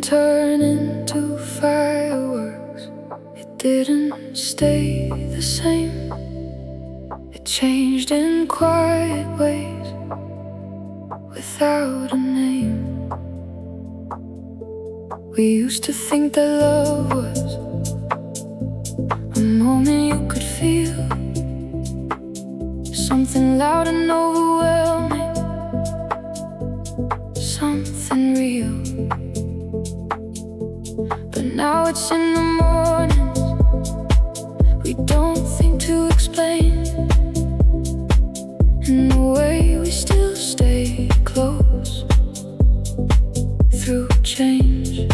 turn into fireworks. It didn't stay the same. It changed in quiet ways, without a name. We used to think that love was a moment you could feel, something loud and overwhelming, something real. But now it's in the mornings, we don't think to explain. In a way we still stay close through change.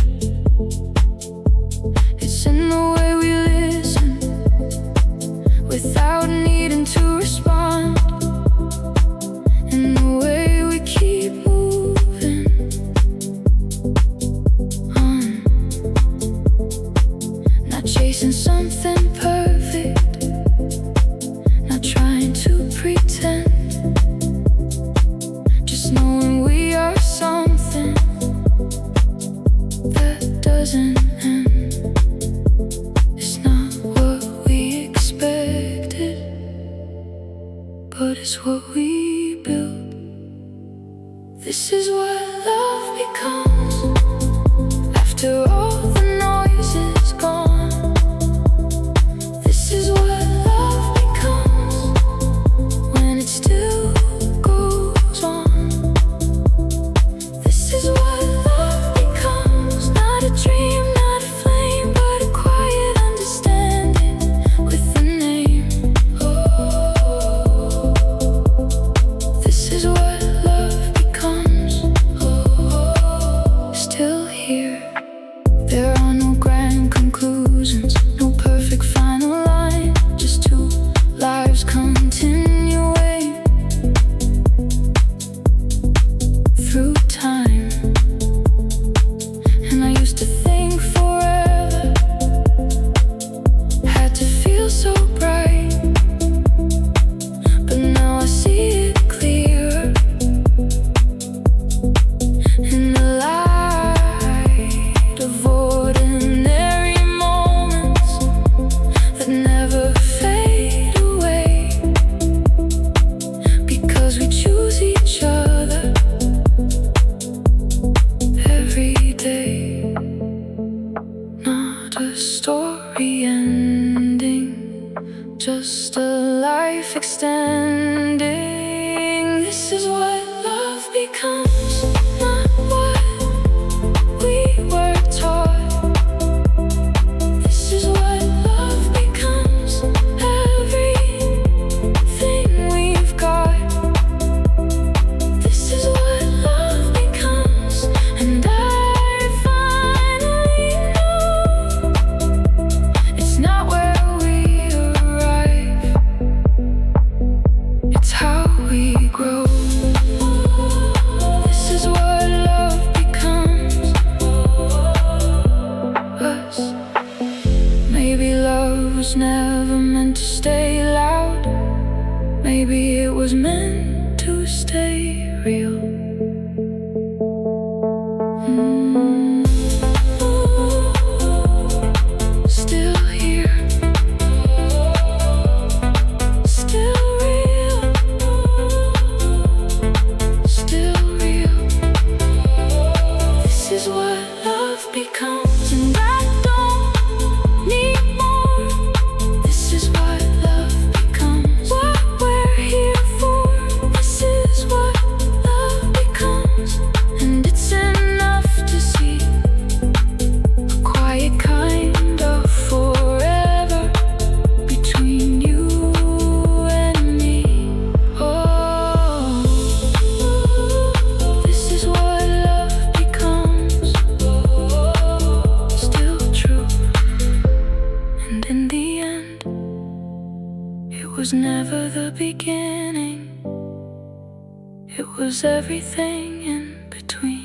It's in the way we listen without needing to respond, in the way we keep moving on, not chasing something perfect, not trying to pretend, just knowing we are something that doesn't end. It's not what we expected, but it's what we built. This is what love becomes after all the noise is gone. This is what love becomes when it still goes on. This is what love becomes, not a dream, not a flame, but a quiet understanding with a name. Oh, this is what love becomes. Oh, still here. There are no grand conclusions, no perfect final line, just two lives continuing through time. And I used to think forever had to feel so bright, but now I see it clearer in the light of ordinary moments that never fade away, because we choose each other every day. Not a story ending, just a life extending. This is what love becomes, not what we were taught. This is what love becomes, everything we've got. This is what love becomes, and I finally know it's not where we arrive, it's how we grow. This is what love becomes, us. Maybe love was never meant to stay loud, maybe it was meant to stay real. Still here, still real, still real. This is what love becomes, and I don't need more. This is what love becomes, what we're here for. This is what love becomes, and it's enough to see a quiet kind of forever between you and me. Oh, this is what love becomes, still true. And in the end, it was never the beginning, it was everything in between.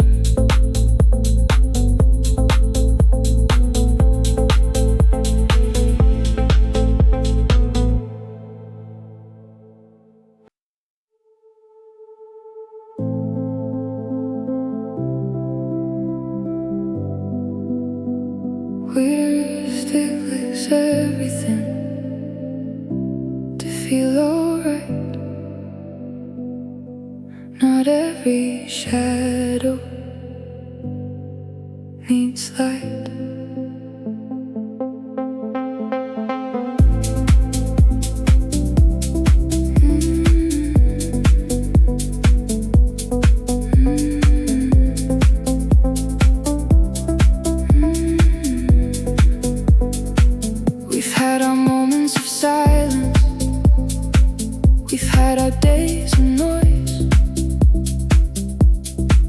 feel alright. Not every shadow needs light. We've had our moments of silence. We've had our days of noise.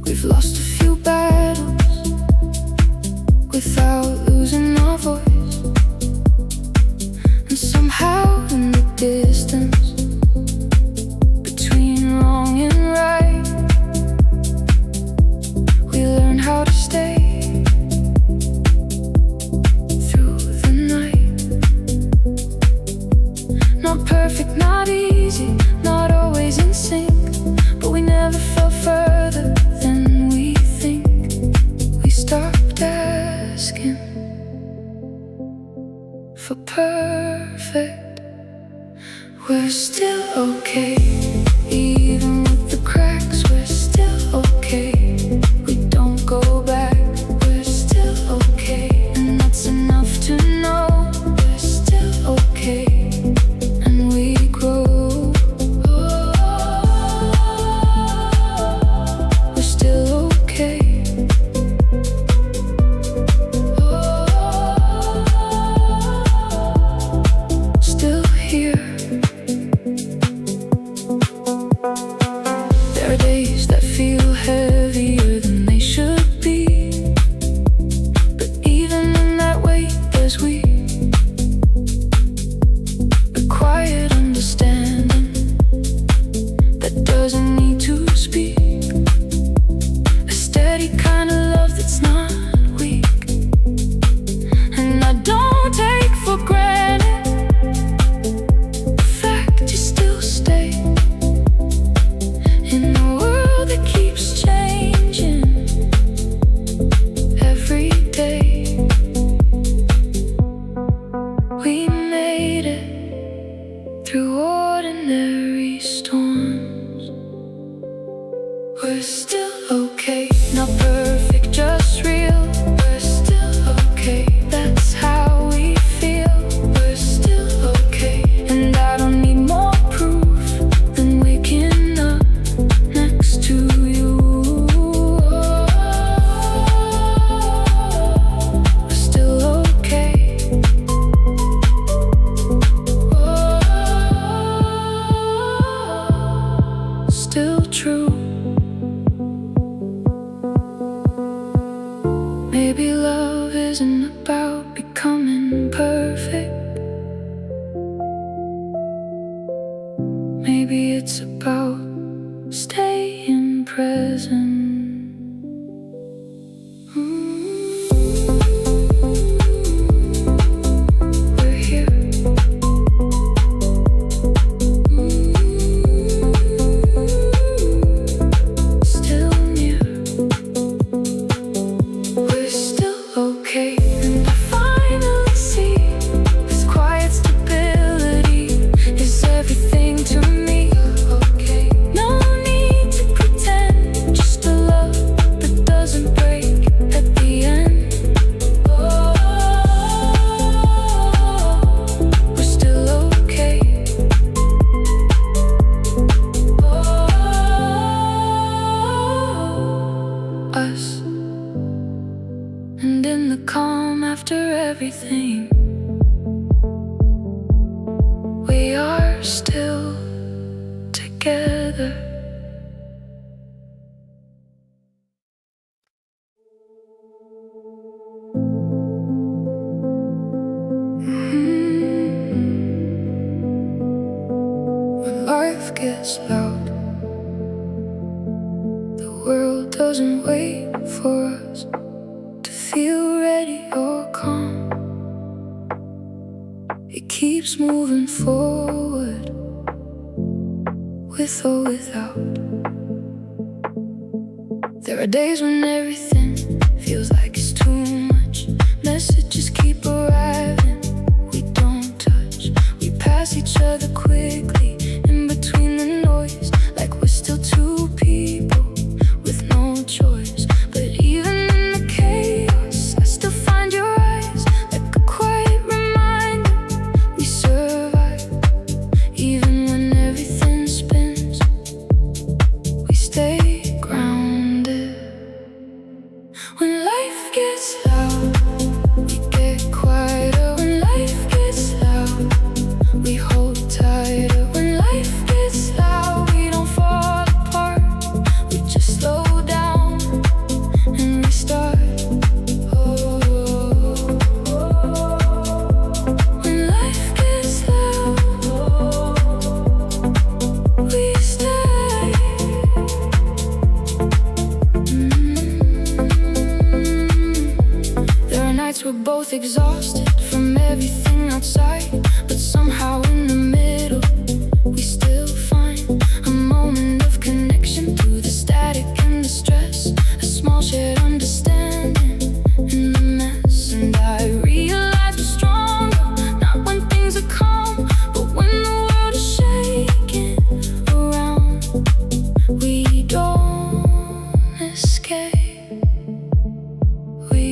We've lost a few battles without losing our voice. And somehow in the distance between wrong and right, we learn how to stay through the night. Not perfect, not easy, not always in sync, but we never fell further than we think. We stopped asking for perfect. We're still okay, even with the cracks. We're still okay. We don't go back. We're still okay, and that's enough to know we're still okay. And we grow. We're still okay. Still here. There are days that feel heavier than they should be, but even in that weight there's we. A quiet understanding that doesn't need to speak. A steady kind of love that's not weak. And I don't take for granted the fact you still stay in a world that keeps changing every day. We made it through ordinary storms. We're still okay, not perfect, just real. We're still okay, that's how we feel. We're still okay, and I don't need more proof than waking up next to you. We're still okay. Still true. Maybe love isn't about becoming perfect. Maybe it's about staying present. We're here. Still near. We're still okay. And I finally see this quiet stability is everything to me. Okay. No need to pretend, just a love that doesn't break at the end. We're still okay. Us. And in the calm after everything, we are still together. When life gets loud, the world doesn't wait for us to feel ready or calm. It keeps moving forward, with or without. There are days when everything feels like it's too much. Messages keep arriving, we don't touch. We pass past each other quickly, in between the noise, like we're still two people with no choice. But even in the chaos, I still find your eyes like a quiet reminder we survive. Even when everything spins, we stay grounded. When life gets loud, we get quieter. When life gets loud, we hold tighter. When life gets loud, we don't fall apart. We just slow down and restart. Oh, when life gets loud, we stay. There are nights we're both exhausted from everything outside, but somehow in the middle we still find a moment of connection through the static and the stress, a small shared understanding in the mess. And I realize we're stronger, not when things are calm, but when the world is shaking around. We don't escape, we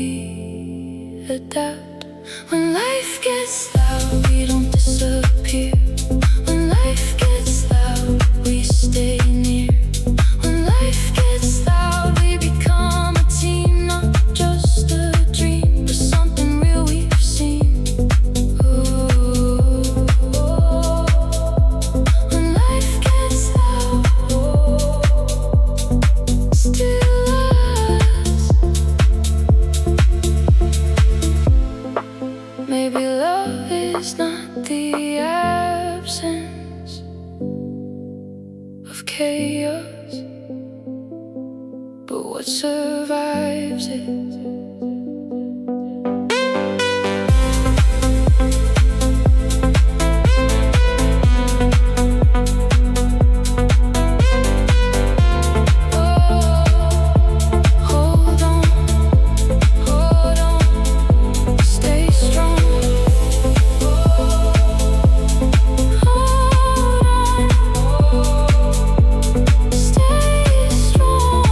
adapt. When life gets loud, we don't disappear. When life gets loud, we stay near. When life gets loud, we become a team, not just a dream, but something real we've seen. Oh, when life gets loud, still us. Maybe love is not the absence of chaos, but what survives it. Hold on, stay strong. Stay strong.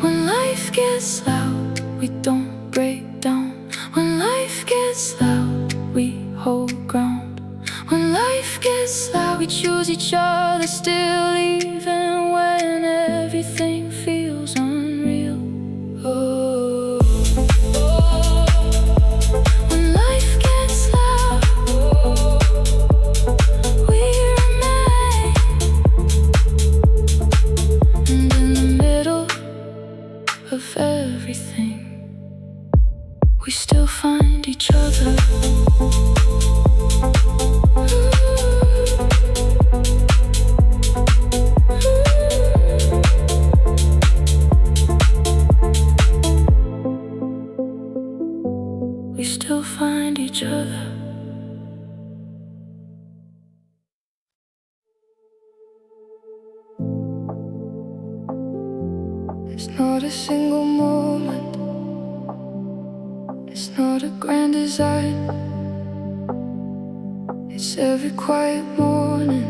When life gets loud, we don't break down. When life gets loud, we hold ground. When life gets loud, we choose each other still, even when everything feels unreal. Oh, when life gets loud, we remain. And in the middle of everything, we still find each other. We still find each other. It's not a single moment, it's not a grand design. It's every quiet morning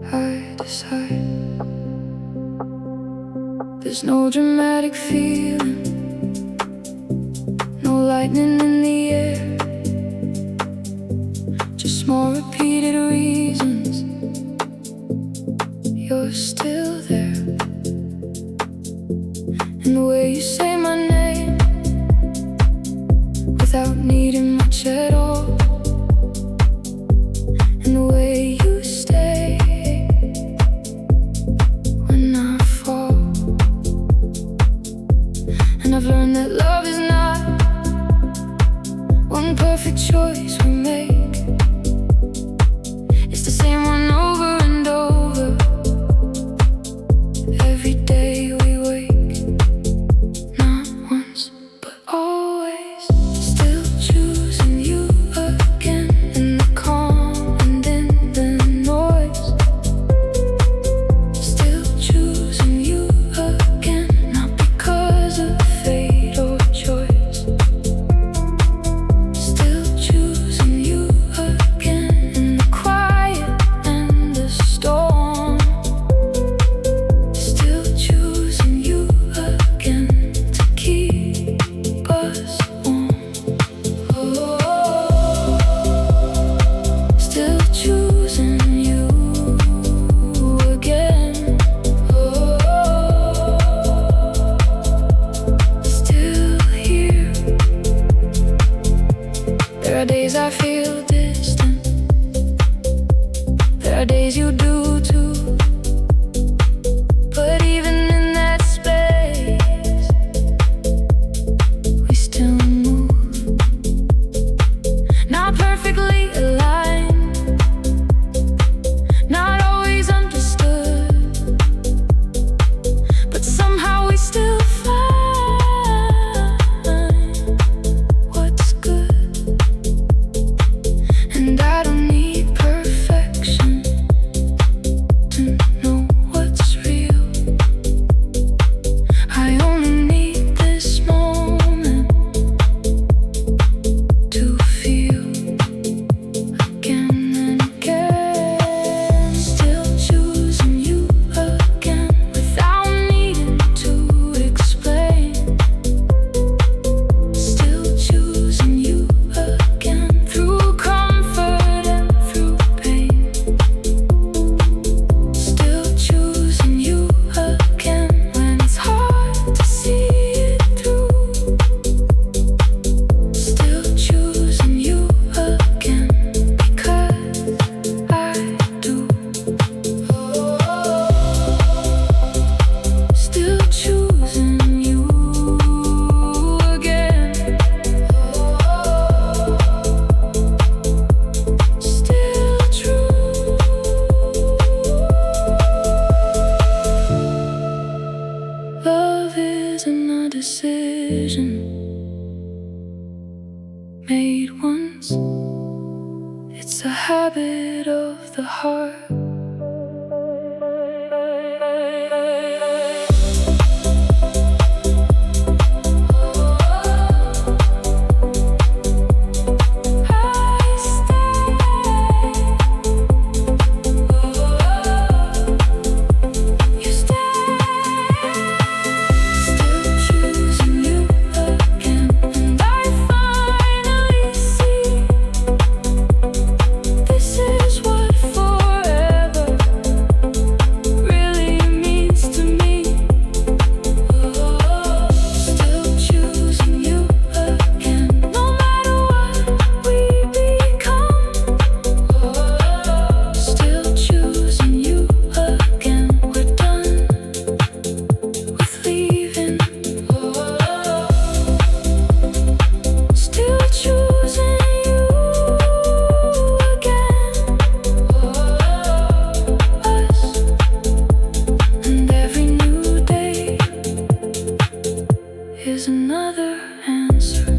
I decide. There's no dramatic feeling, no lightning in the air, just small repeated reasons you're still there. And the way you say my name without needing much at all, and the way you stay when I fall. And I've learned that love is not one perfect choice we make. It's the same one over and over. Every day we wake, not once but always, still choosing you again, in the calm and in the noise. Still choosing you again, not because of fate decision made once. It's a habit of the heart. Here's another answer.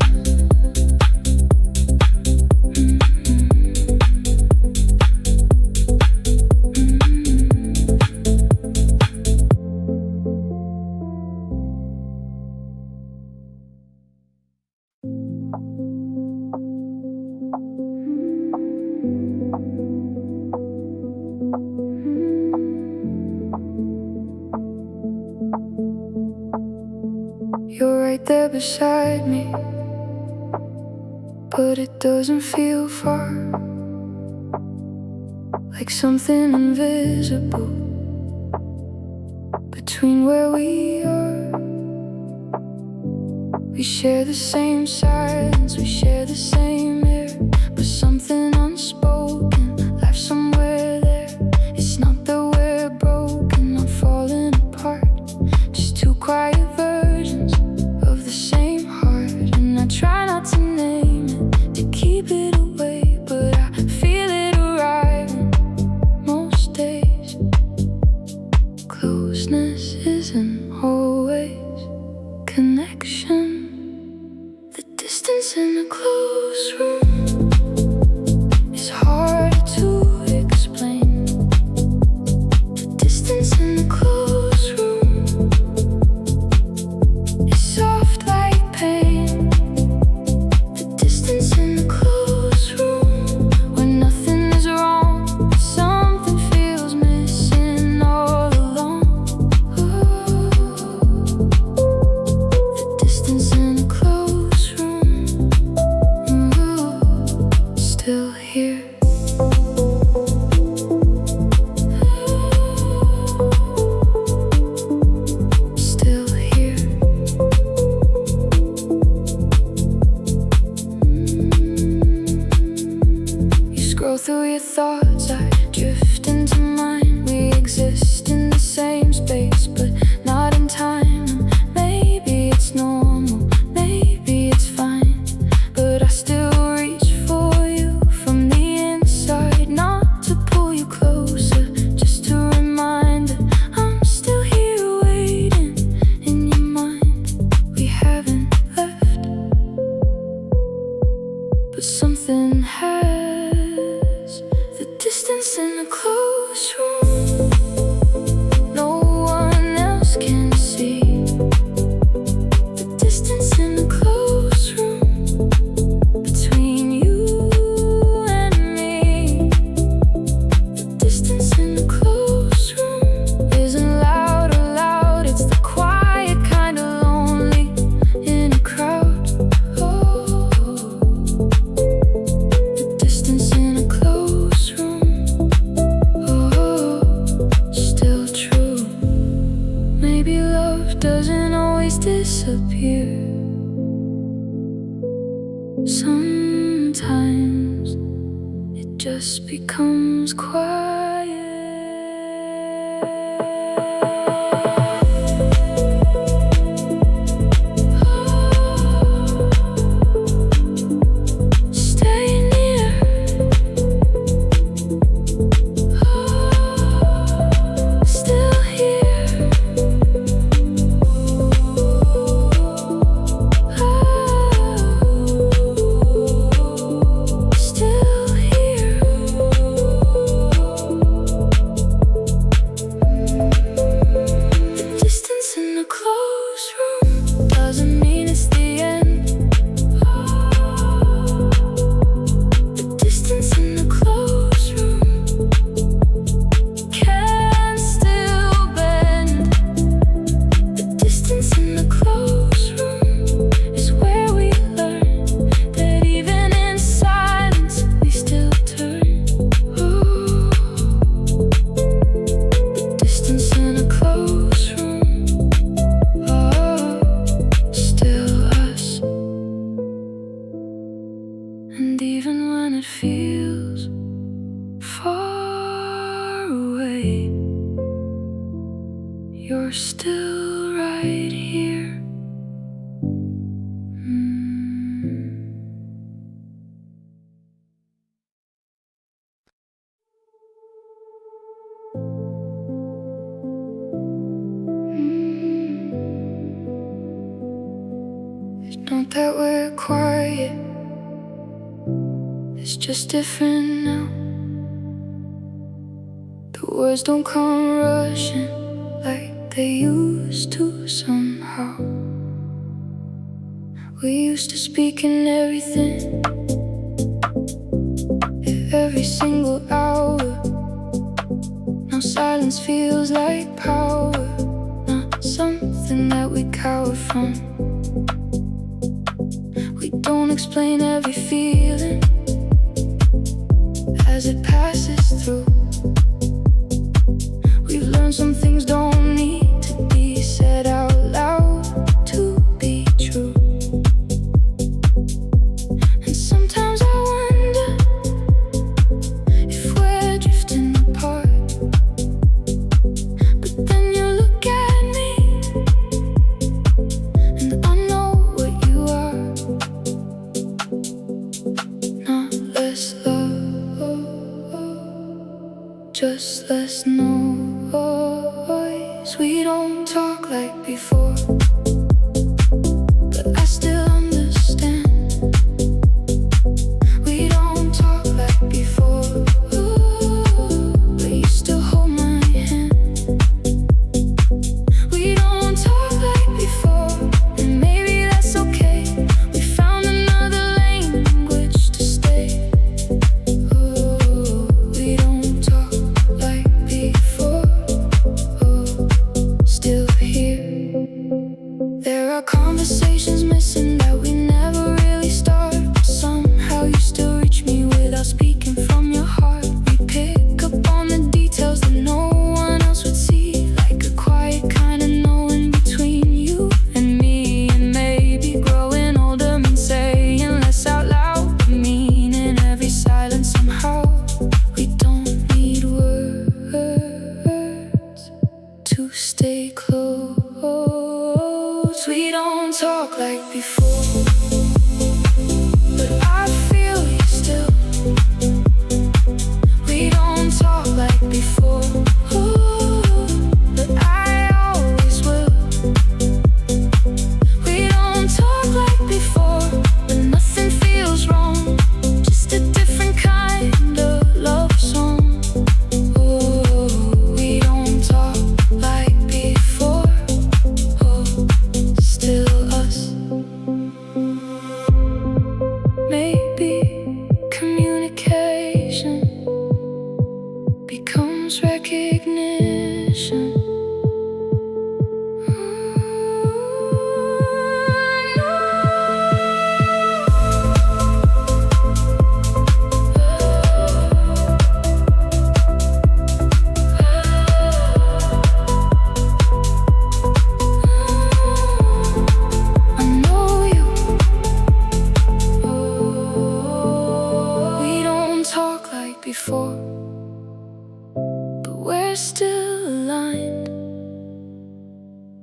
You're right there beside me, but it doesn't feel far, like something invisible between where we are. We share the same silence, we share the same air, but something unspoken, life somewhere there. It's not that we're broken, not falling apart, just two quiet versions of the same heart. And I try not to name it, to keep it away, but I feel it arriving most days. Closeness isn't always connection. The distance in a close room is hard to explain. The distance in a close room is soft like pain. The distance in a close room where nothing is wrong, but something feels missing all along. The distance in a close room, still here. Still here. You scroll through your thoughts, I drift into mine. We exist in the same space, but not in time. Maybe it's normal, maybe it's fine, but I still reach for you from the inside. Not to pull you closer, just to remind that I'm still here waiting in your mind. We haven't left, but something has. The distance in a close room, no one else can see. The distance in a close room between you and me. The distance in a close room isn't loud or loud, it's the quiet kind of lonely in a crowd. Oh, the distance in a close room, oh, still true. Maybe love doesn't always disappear. Sometimes it just becomes quiet. Stay near. Still here. Not that we're quiet, it's just different now. The words don't come rushing like they used to somehow. We used to speak in everything, every single hour. Now silence feels like power, not something that we cower from. We don't explain every feeling as it passes through. We've learned some things don't need to be said out loud to be true. And sometimes I wonder if we're drifting apart. But then you look at me and I know what you are. Not less love, just less noise. We don't talk like before, but I still understand. We don't talk like before, but you still hold my hand. We don't talk like before, and maybe that's okay. We found another language to stay. We don't talk like before, still here. There are conversations missing that we never really start. Somehow you still reach me without speaking from your heart. We pick up on the details that no one else would see, like a quiet kind of knowing between you and me. And maybe growing older means saying less out loud, but meaning every silence somehow. We don't need words to stay close. We don't talk like before, but I feel you still. We don't talk like before, but I always will. We don't talk like before, but nothing feels wrong. Just a different kind of love song. We don't talk like before, still us. Maybe communication becomes recognition. I know you. We don't talk like before, but we're still aligned.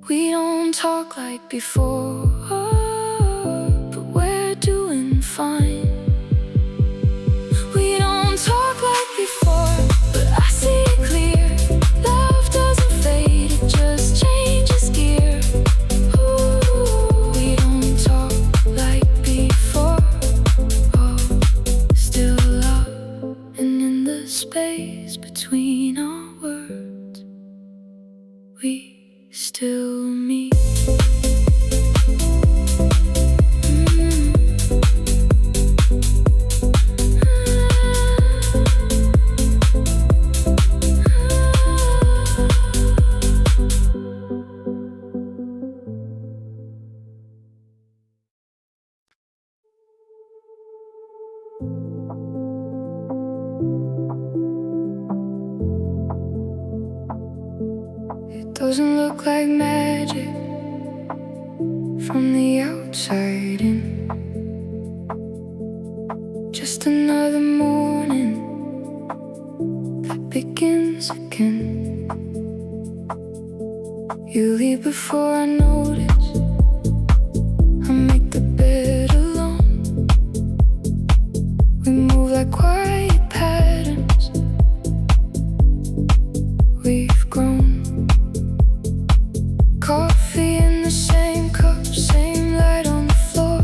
We don't talk like before, but we're doing fine. We don't talk like before, but I see it clear. Love doesn't fade, it just changes gear. We don't talk like before, still love. And in the space between our words, we still meet. It doesn't look like magic from the outside in. Just another morning that begins again. You leave before I notice. I make the bed alone. We move like quiet patterns. We've grown. Coffee in the same cup, same light on the floor.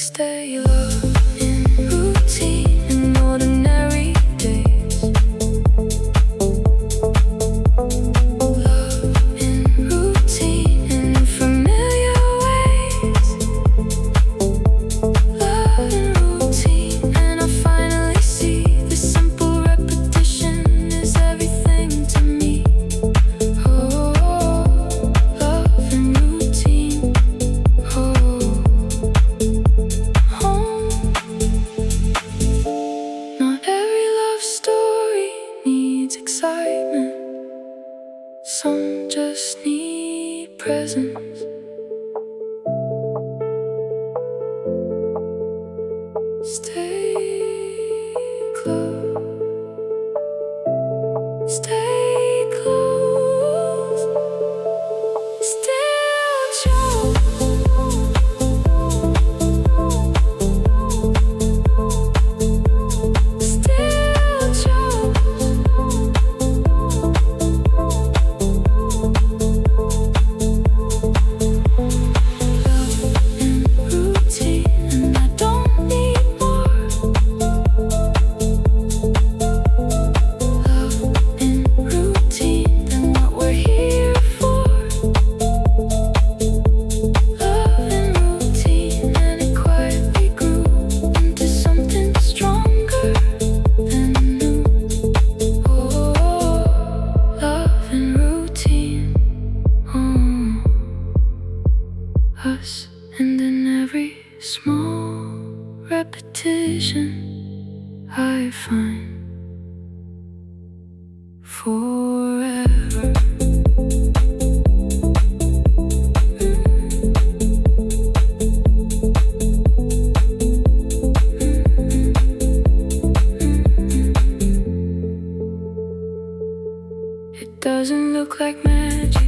stay loved in routine and ordinary days. Love in routine and familiar ways. Love in routine, and I finally see the simple repetition is everything to me. Oh, love in routine. Not every love story needs excitement. Some just need presence. Stay close. Stay close. Still chose. Still chose. Love in routine, and I don't need more. Love in routine than what we're here for. Love in routine, and it quietly grew into something stronger than new. Oh, love in routine. Us, and in every small repetition I find forever. It doesn't look like magic.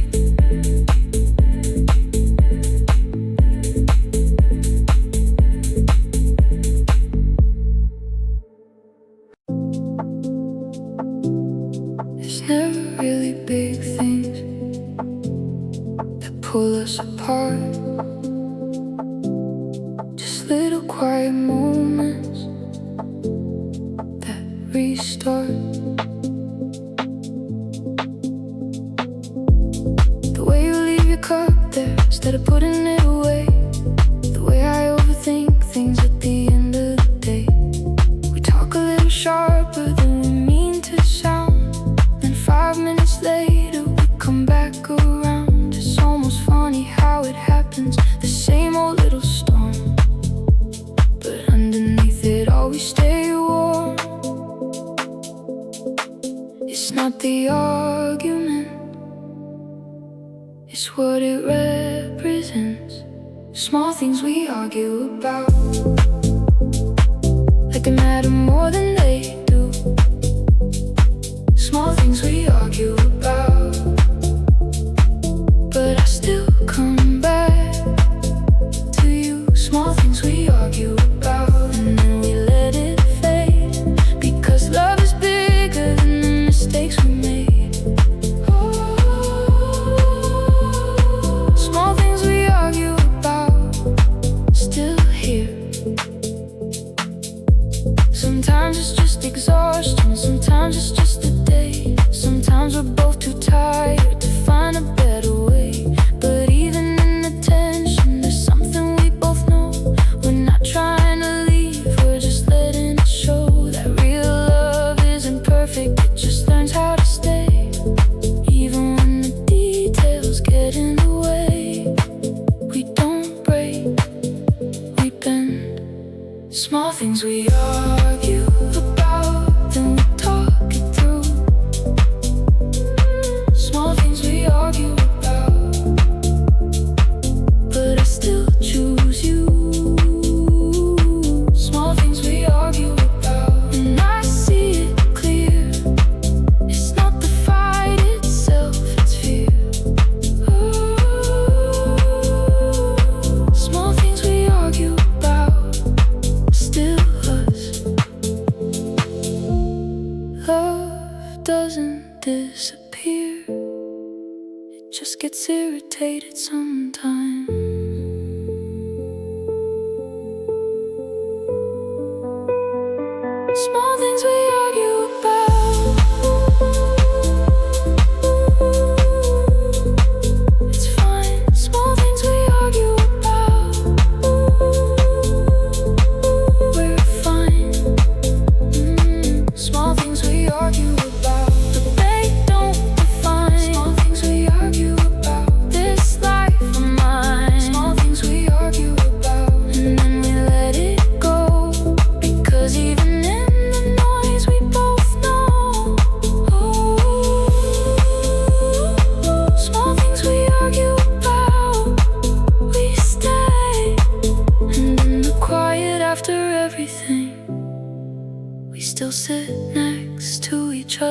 There's never really big things that pull us apart. Just little quiet moments that restart. The way you leave your cup there instead of putting it away. The way I overthink things at the end of the day. We talk a little sharper than we mean to sound. Then 5 minutes later we come back around. It's almost funny how it happens. The same old little storm, but underneath it all we stay warm. It's not the argument, it's what it represents. Small things we argue about, like they matter more than they do. Small things we argue about, but I still come back to you. Small things we argue about, and then we let it fade, because love is bigger than the mistakes we made. Oh, small things we argue about, still here. Sometimes it's just exhaustion, sometimes it's just a day. Sometimes we're both too tired to find a better way. But even in the tension, there's something we both know. We're not trying to leave, we're just letting it show that real love isn't perfect, it just learns how to stay. Even when the details get in the way, we don't break, we bend. Small things we argue about, then we talk it through. Small things we argue about, but I still choose you. Small things we argue about, and I see it clear. It's not the fight itself, it's fear. Oh, small things we argue about, still us. Love doesn't disappear, it just gets irritated sometimes.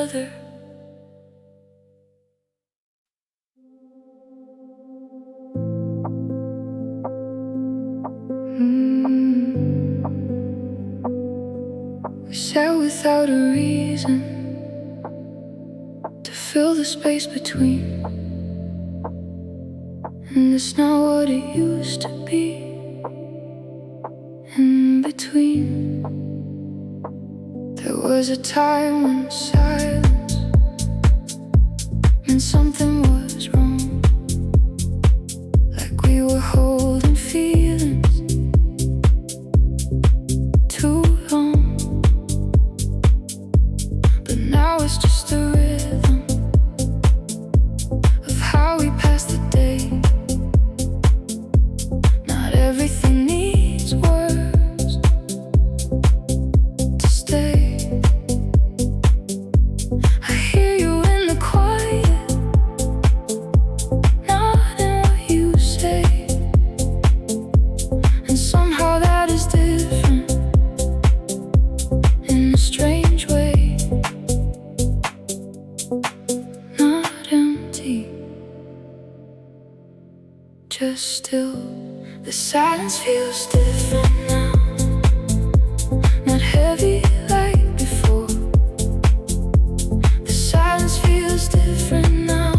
other. We sat without a reason to fill the space between, and it's not what it used to be. In between, there was a time when silence meant something was wrong, like we were holding feelings too long. But now it's just the rhythm of how we pass the day. Not everything needs words to stay. I hear you in the quiet, not in what you say, and somehow that is different in a strange way. Not empty, just still. The silence feels different now, not heavy like before. The silence feels different now,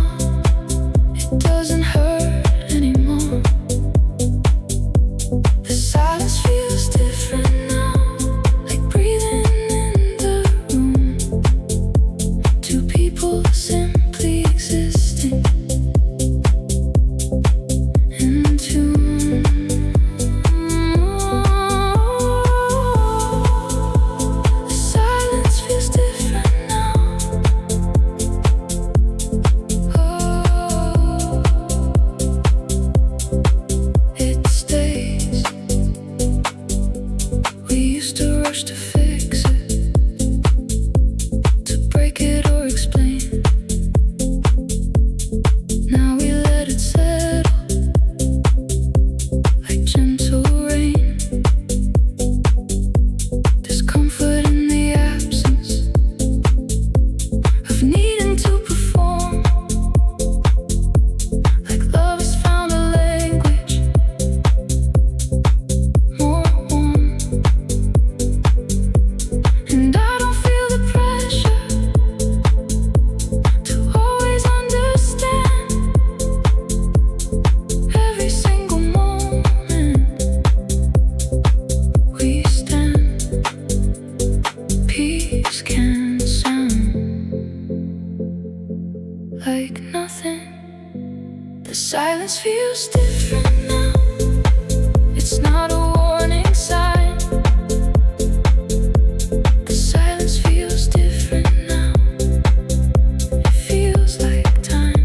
it doesn't hurt anymore. The silence feels different now, like breathing in the room. Two people simply existing in tune. The silence feels different now. Oh, it stays. We used to rush to fix it, to break it or explain. Now we let it settle like gentle rain. Discomfort in the absence of needing to perform, like love has found a language more warm. And I don't feel the pressure to always understand every single moment we stand. Peace can sound like nothing. The silence feels different now, it's not a warning sign. The silence feels different now, it feels like time.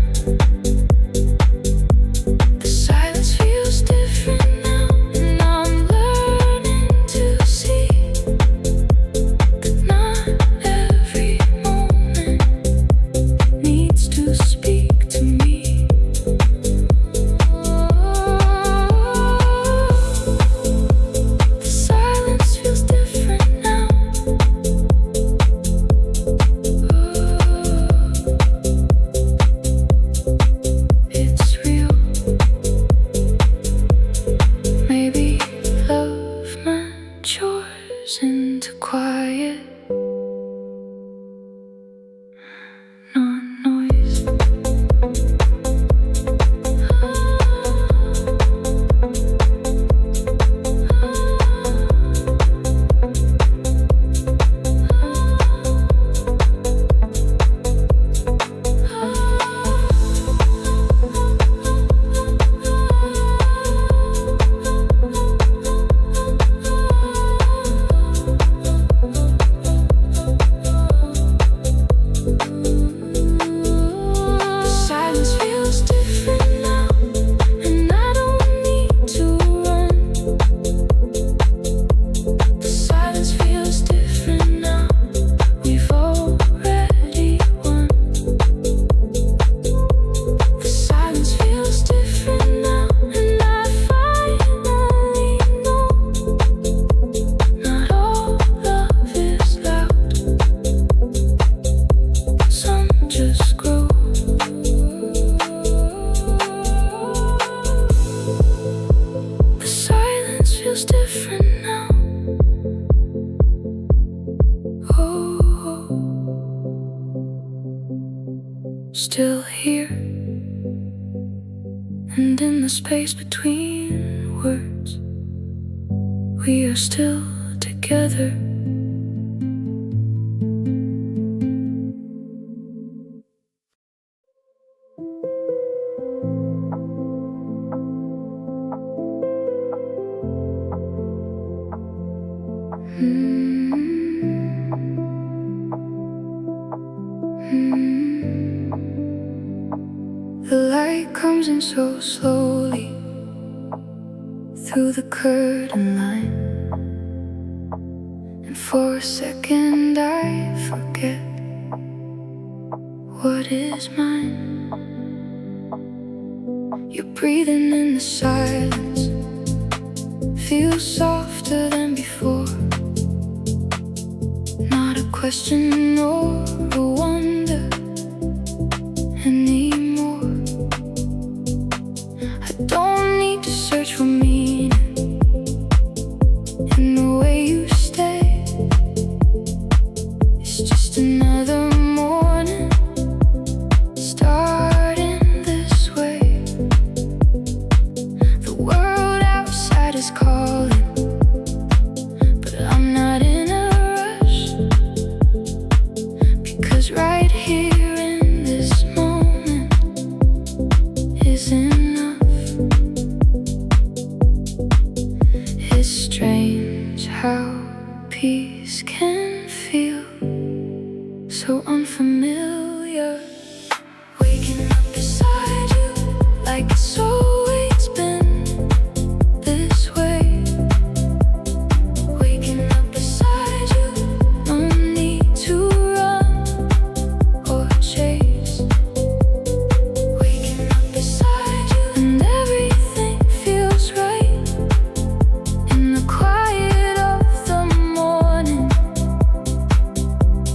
The silence feels different now, and I'm learning to see that not every moment needs to speak to me. And in the space between words, we are still together. The light comes in so slowly through the curtain line, and for a second I forget what is mine. You're breathing in the silence, feels softer than before. Not a question or a wonder anymore. I don't need to search for meaning in the way you stay. It's just another morning starting this way. The world outside is calling, but I'm not in a rush, because right here in this moment is enough. It's strange how peace can feel so unfamiliar. Waking up beside you like it's always been this way. Waking up beside you, no need to run or chase. Waking up beside you, and everything feels right in the quiet of the morning.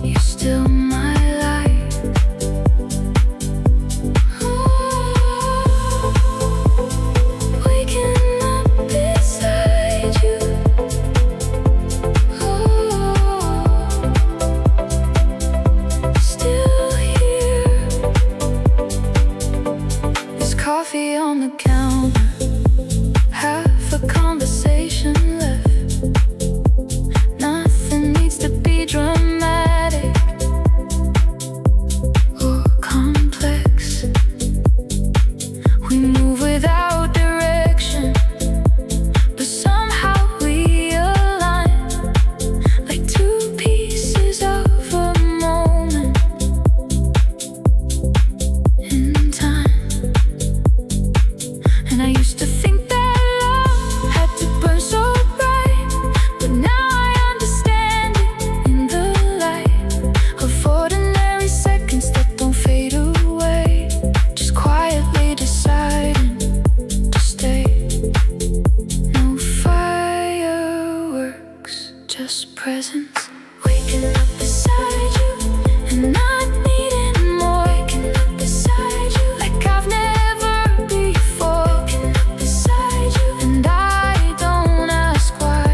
You're still my light. Waking up beside you. Still here. There's coffee on the counter, half a conversation left. Nothing needs to be dramatic or complex. We move without direction, but somehow we align like two pieces of a moment in time. And I used to think that love had to burn so bright, but now I understand it in the light of ordinary seconds that don't fade away, just quietly deciding to stay. No fireworks, just presence. Waking up beside you and not needing more. Waking up beside you like I've never before. Waking up beside you, and I don't ask why.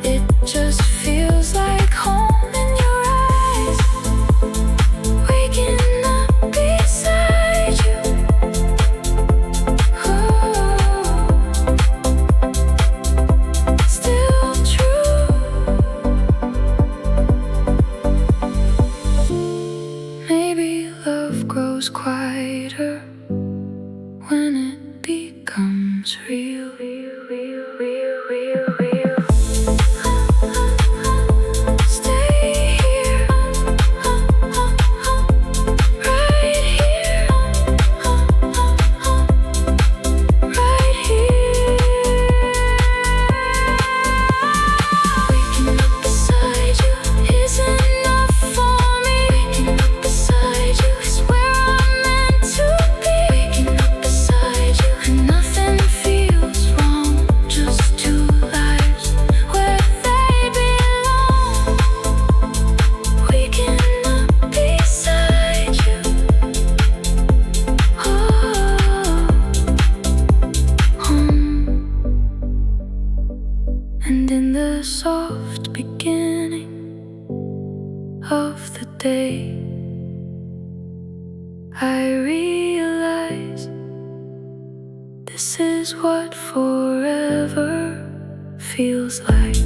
It just feels like home in your eyes. Waking up beside you. Still true. Maybe love grows quieter when it becomes real. Stay here, right here, right here. Waking up beside you is enough for me. Waking up beside you is where I'm meant to be. Waking up beside you, and nothing feels wrong. Just two lives where they belong. Waking up beside you. Home. And in the soft beginning of the day, I realize This is what forever feels like.